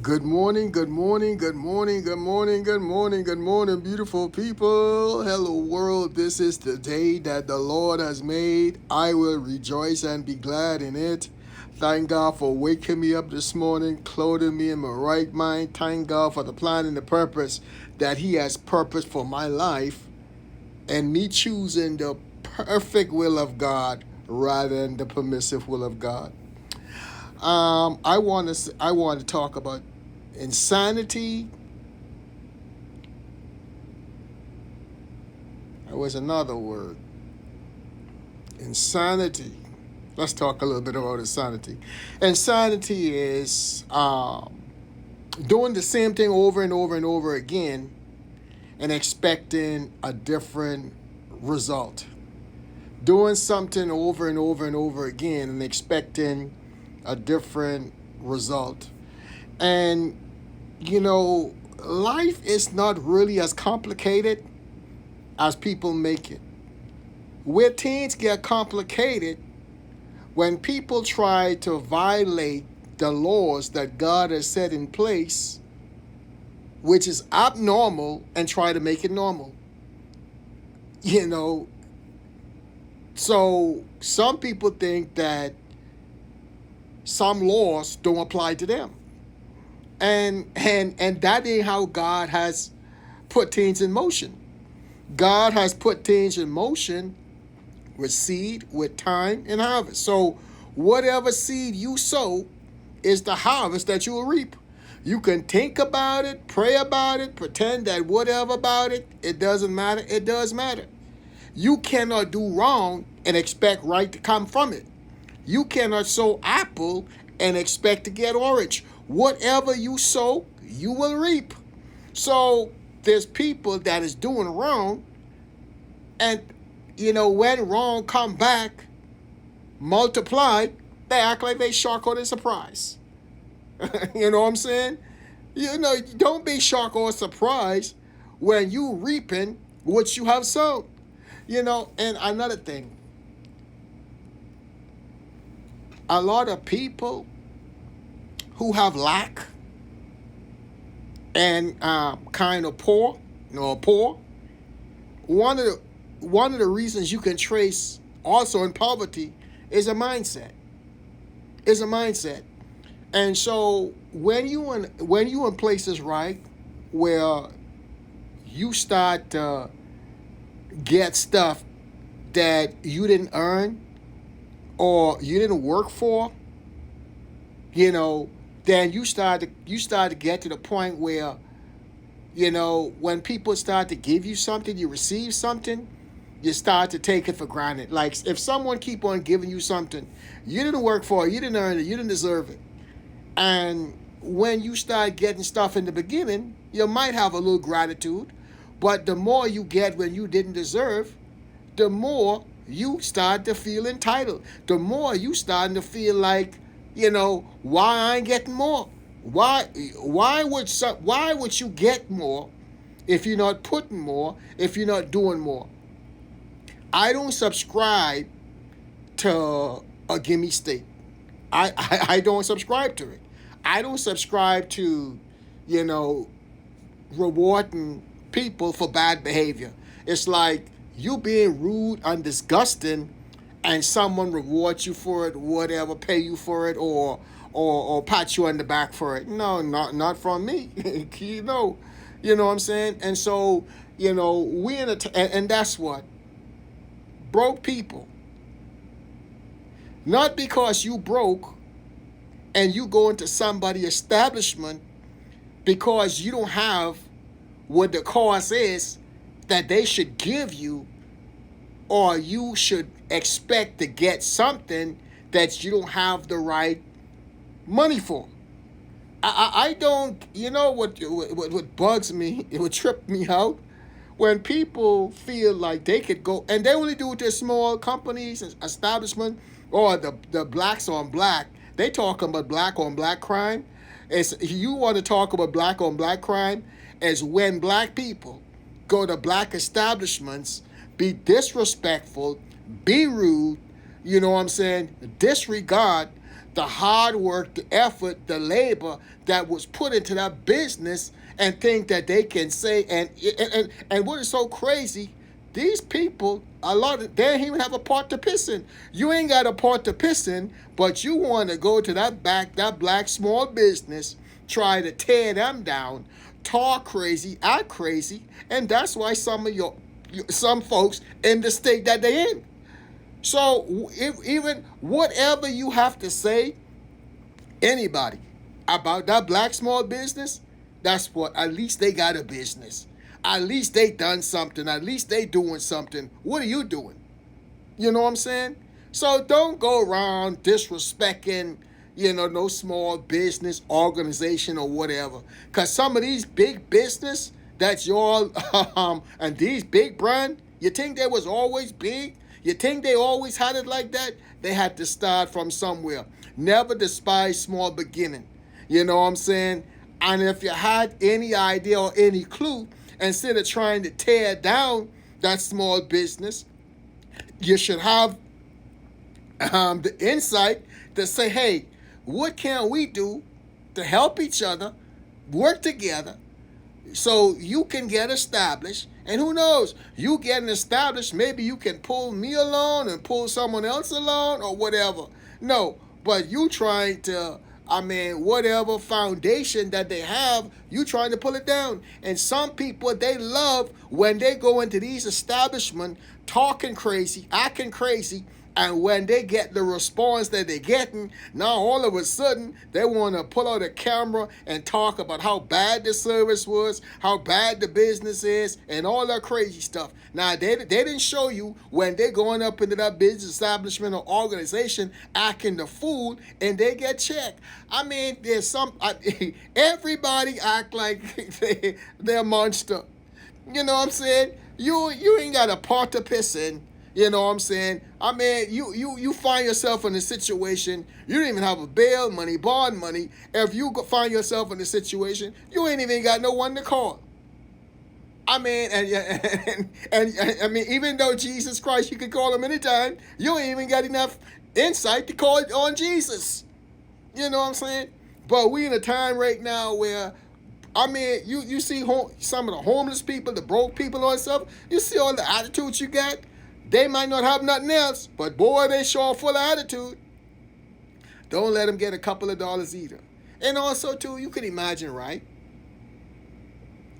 Good morning, good morning, good morning, good morning, good morning, good morning, beautiful people. Hello, world. This is the day that the Lord has made. I will rejoice and be glad in it. Thank God for waking me up this morning, clothing me in my right mind. Thank God for the plan and the purpose that He has purposed for my life, and me choosing the perfect will of God rather than the permissive will of God. I want to talk about insanity. There was another word. Insanity. Let's talk a little bit about insanity. Insanity is doing the same thing over and over and over again and expecting a different result. Doing something over and over and over again and expecting a different result. And, life is not really as complicated as people make it. Where things get complicated when people try to violate the laws that God has set in place, which is abnormal, and try to make it normal. You know, so some people think that some laws don't apply to them. And that ain't how God has put things in motion. God has put things in motion with seed, with time, and harvest. So whatever seed you sow is the harvest that you will reap. You can think about it, pray about it, pretend that whatever about it, it doesn't matter. It does matter. You cannot do wrong and expect right to come from it. You cannot sow apple and expect to get orange. Whatever you sow, you will reap. So there's people that is doing wrong, and when wrong come back multiplied, they act like they shocked or they surprised. You know what I'm saying? Don't be shocked or surprised when you reaping what you have sown. And another thing, a lot of people who have lack and kind of poor, one of the reasons you can trace also in poverty is a mindset. Is a mindset. And so when you in places, right, where you start to get stuff that you didn't earn or you didn't work for, then you start to get to the point where, when people start to give you something, you receive something, you start to take it for granted. Like if someone keep on giving you something, you didn't work for it, you didn't earn it, you didn't deserve it. And when you start getting stuff in the beginning, you might have a little gratitude, but the more you get when you didn't deserve, the more you start to feel entitled. The more you starting to feel like, why I ain't getting more? Why would you get more if you're not putting more, if you're not doing more? I don't subscribe to a gimme state. I don't subscribe to it. I don't subscribe to, rewarding people for bad behavior. It's like you being rude and disgusting and someone rewards you for it, whatever, pay you for it, or pat you on the back for it. No, not from me. You know what I'm saying? And so, we and that's what broke people. Not because you broke and you go into somebody's establishment because you don't have what the cause is that they should give you, or you should expect to get something that you don't have the right money for. I don't, what bugs me, it would trip me out when people feel like they could go, and they only do it to small companies and establishment, or the blacks on black. They talking about black on black crime. It's, you want to talk about black on black crime, as when black people go to black establishments, be disrespectful, be rude, disregard the hard work, the effort, the labor that was put into that business, and think that they can say, and what is so crazy, these people, a lot of, they don't even have a part to piss in. You ain't got a part to piss in, but you want to go to that black small business, try to tear them down, talk crazy, act crazy, and that's why some folks in the state that they in. So even whatever you have to say, anybody, about that black small business, that's what, at least they got a business. At least they done something. At least they doing something. What are you doing? You know what I'm saying? So don't go around disrespecting, no small business organization or whatever. Because some of these big business that y'all, and these big brand, you think they was always big? You think they always had it like that? They had to start from somewhere. Never despise small beginning. You know what I'm saying? And if you had any idea or any clue, instead of trying to tear down that small business, you should have the insight to say, hey, what can we do to help each other work together so you can get established? And who knows, you getting established, maybe you can pull me along and pull someone else along or whatever. No, but you trying to, whatever foundation that they have, you trying to pull it down. And some people, they love when they go into these establishments talking crazy, acting crazy, and when they get the response that they're getting, now all of a sudden, they want to pull out a camera and talk about how bad the service was, how bad the business is, and all that crazy stuff. Now, they didn't show you when they're going up into that business establishment or organization acting the fool, and they get checked. There's everybody act like they're a monster. You know what I'm saying? You ain't got a part to piss in. You know what I'm saying? You find yourself in a situation, you don't even have a bail money, bond money. If you find yourself in a situation, you ain't even got no one to call. Even though Jesus Christ, you can call him anytime, you ain't even got enough insight to call on Jesus. You know what I'm saying? But we in a time right now where, you see some of the homeless people, the broke people and stuff, you see all the attitudes you got. They might not have nothing else, but boy, they sure full of attitude. Don't let them get a couple of dollars either. And also, too, you can imagine, right?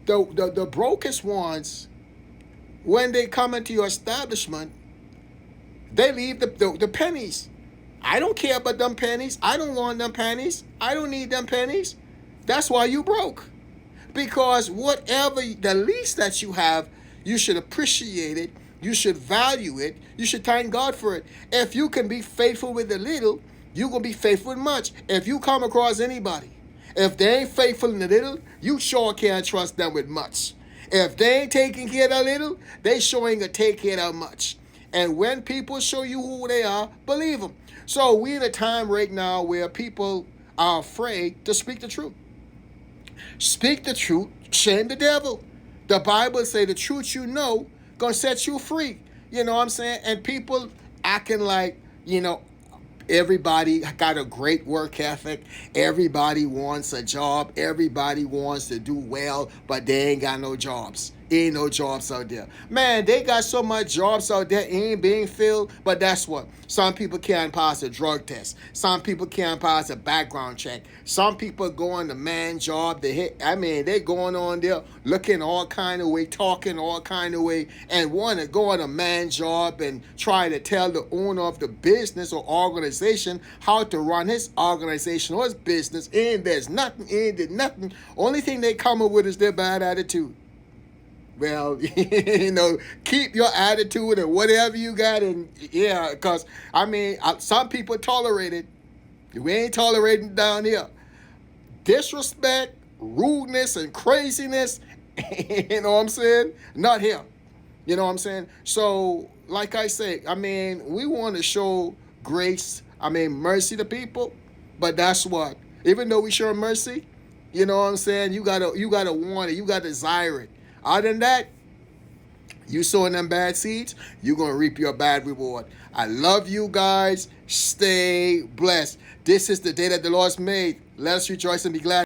The brokest ones, when they come into your establishment, they leave the pennies. I don't care about them pennies. I don't want them pennies. I don't need them pennies. That's why you broke. Because whatever, the least that you have, you should appreciate it. You should value it. You should thank God for it. If you can be faithful with the little, you're going to be faithful with much. If you come across anybody, if they ain't faithful in the little, you sure can't trust them with much. If they ain't taking care of that little, they sure ain't going to take care of much. And when people show you who they are, believe them. So we're in a time right now where people are afraid to speak the truth. Speak the truth, shame the devil. The Bible say the truth gonna set you free. You know what I'm saying? And people acting like, everybody got a great work ethic. Everybody wants a job. Everybody wants to do well, but they ain't got no jobs. Ain't no jobs out there. Man, they got so much jobs out there ain't being filled, but that's what. Some people can't pass a drug test. Some people can't pass a background check. Some people go on the man job. They going on there looking all kind of way, talking all kind of way, and want to go on a man job and try to tell the owner of the business or organization how to run his organization or his business, and there's nothing, and there's nothing. Only thing they come up with is their bad attitude. Well, keep your attitude and whatever you got, and because some people tolerate it. We ain't tolerating down here. Disrespect, rudeness, and craziness. You know what I'm saying? Not here. You know what I'm saying? So, like I say, we want to show grace. Mercy to people, but that's what. Even though we show mercy, you know what I'm saying? You gotta want it. You gotta desire it. Other than that, you sowing them bad seeds, you're going to reap your bad reward. I love you guys. Stay blessed. This is the day that the Lord's made. Let us rejoice and be glad.